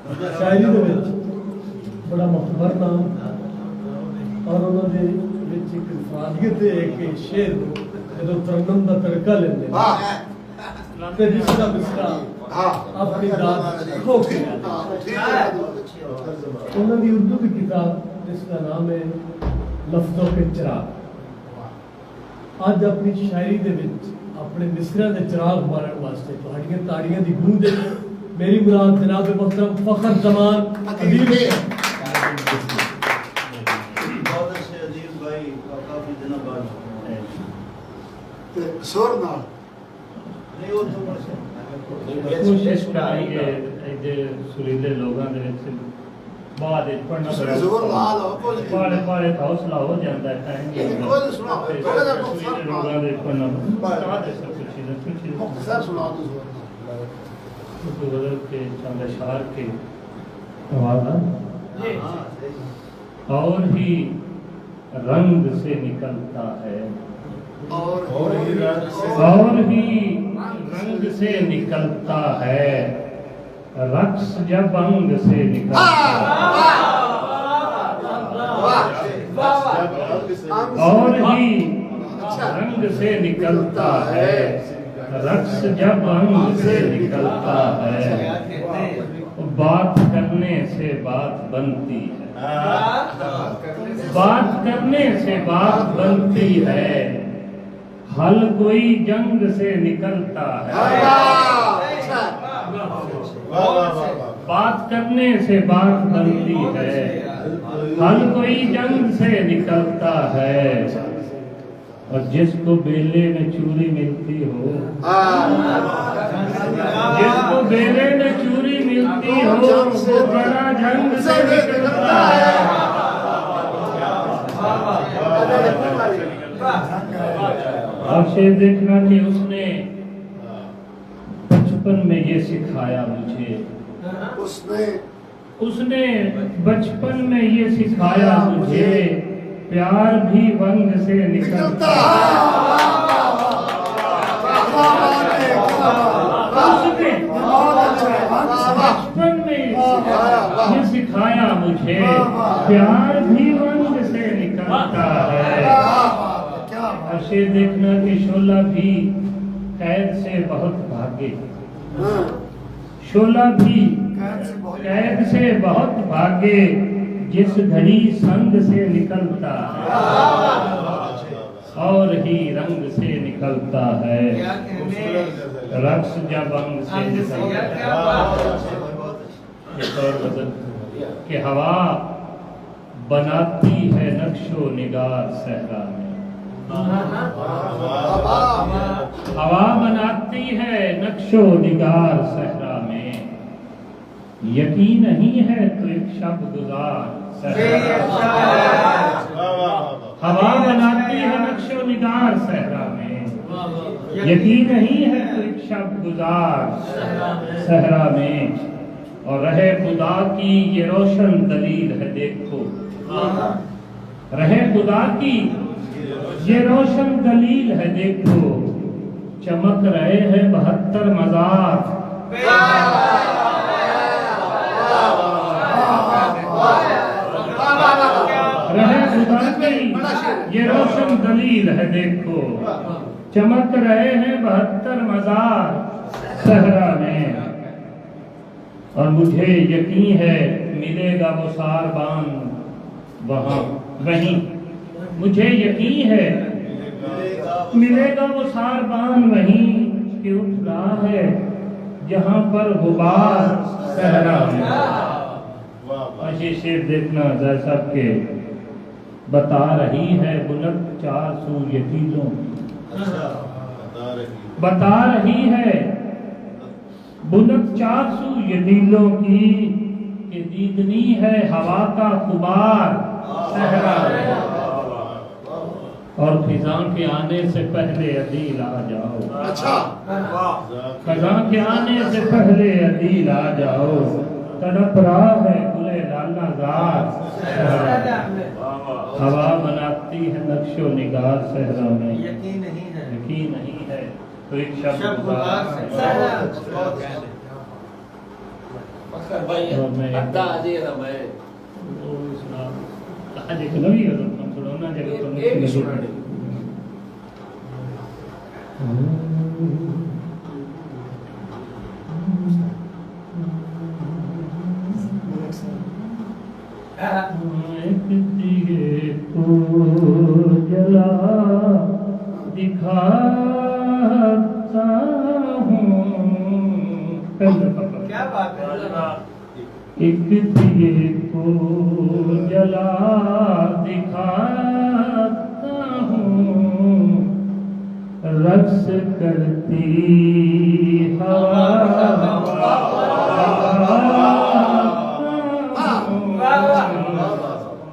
शायरी दे विच बड़ा मुख्तबर नाम और उन्होंने विच एक फादियत एक शेर जो तरन्नुम दा तड़का लेंदे ते जिसका मिसरा अपनी दाद खो के उन्होंने उर्दू की किताब जिसका नाम है लफ्जों के चिराग आज अपनी शायरी दे विच अपने मिसरा दे चिराग मारन वास्ते तुहाड़ियां ताड़ियां दी गूंज मेरी मुराद जनाब मोहतरम फखर जमान अदीब बहुत अच्छे अदीब भाई काफी दिनों बाद सुर ना नहीं वो तो कोशिश करेंगे जे सुरीले लोगों दे विच बाद पढ़ना जोर ला लो पाले पाले हौसला हो जाता है कहेंगे कोई सुना थोड़ा सा सुरीले लोगों दे पढ़ना मुख्तसर सुना दो तो बदल के चंद अशआर के आवाज़ और ही रंग से निकलता है और ही रंग से निकलता है रक्स जब अंग से निकलता और ही रंग से निकलता है रक्स जब अंग से निकलता है बात करने से बात बनती है बात करने से बात बनती है हल कोई जंग से निकलता है बात करने से बात बनती है हल कोई जंग से निकलता है और जिसको बेले में चूरी मिलती हो जिसको बेले में चूरी मिलती हो वो बड़ा जंग से निकलता है आपसे देखना कि उसने बचपन में ये सिखाया मुझे उसने बचपन में ये सिखाया मुझे प्यार भी वंग से निकलता है उसने बचपन में ये सिखाया मुझे प्यार भी वंग से निकलता है ऐसे देखना कि शोला भी कैद से बहुत भागे शोला भी कैद से बहुत भागे जिस घड़ी संग से निकलता है और ही रंग से निकलता है रक्स जब अंग से निकलता है कि हवा बनाती है नक्शो निगार सहरा में हवा बनाती है नक्शो निगार सहरा में यकीन नहीं है तो एक शब गुजार हवा बनाती है नक्शो निगार सहरा में यकीन नहीं है तो एक शब गुजार सहरा में और रहे खुदा की ये रोशन दलील है देखो रहे खुदा की ये रोशन दलील है देखो चमक रहे हैं 72 मज़ार रहे खुदा की ये रोशन दलील है देखो चमक रहे हैं 72 मज़ार सहरा में और मुझे यकीन है मिलेगा वो सारबान वहाँ वहीं मुझे यकीन है मिलेगा वो सारबान वहीं कि उठ रहा है जहाँ पर गुबार सहरा में अच्छी शेर देखना जैसा के बता रही है बुलंद 400 यतीमों बता रही है बुलंद 400 यतीमों की कि दीदनी है हवा का गुबार सहरा में और खिजां के आने से पहले अदील आ जाओ खिजां के आने से पहले अदील आ जाओ तड़प रहा है गुले लाला ज़ार हवा बनाती है नक्शो निगार सहरा में यकीन नहीं है तो एक शब्द और मैं आज एक नवी हजरत हम थोड़ा ना जगह तो एक ही सुना दे। एक दिए को जला दिखाता हूँ। क्या बात है। एक दिए को जला दिखाता हूँ, रक्स करती हवा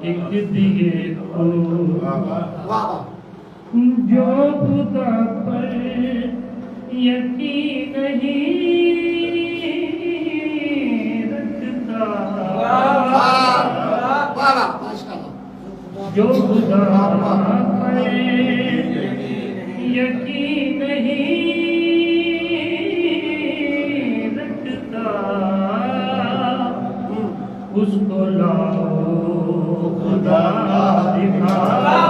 एक दिए को जो खुदा पर यकीन नहीं रखता, जो खुदा पर यकीन नहीं रखता, उसको लाओ खुदा दिखा।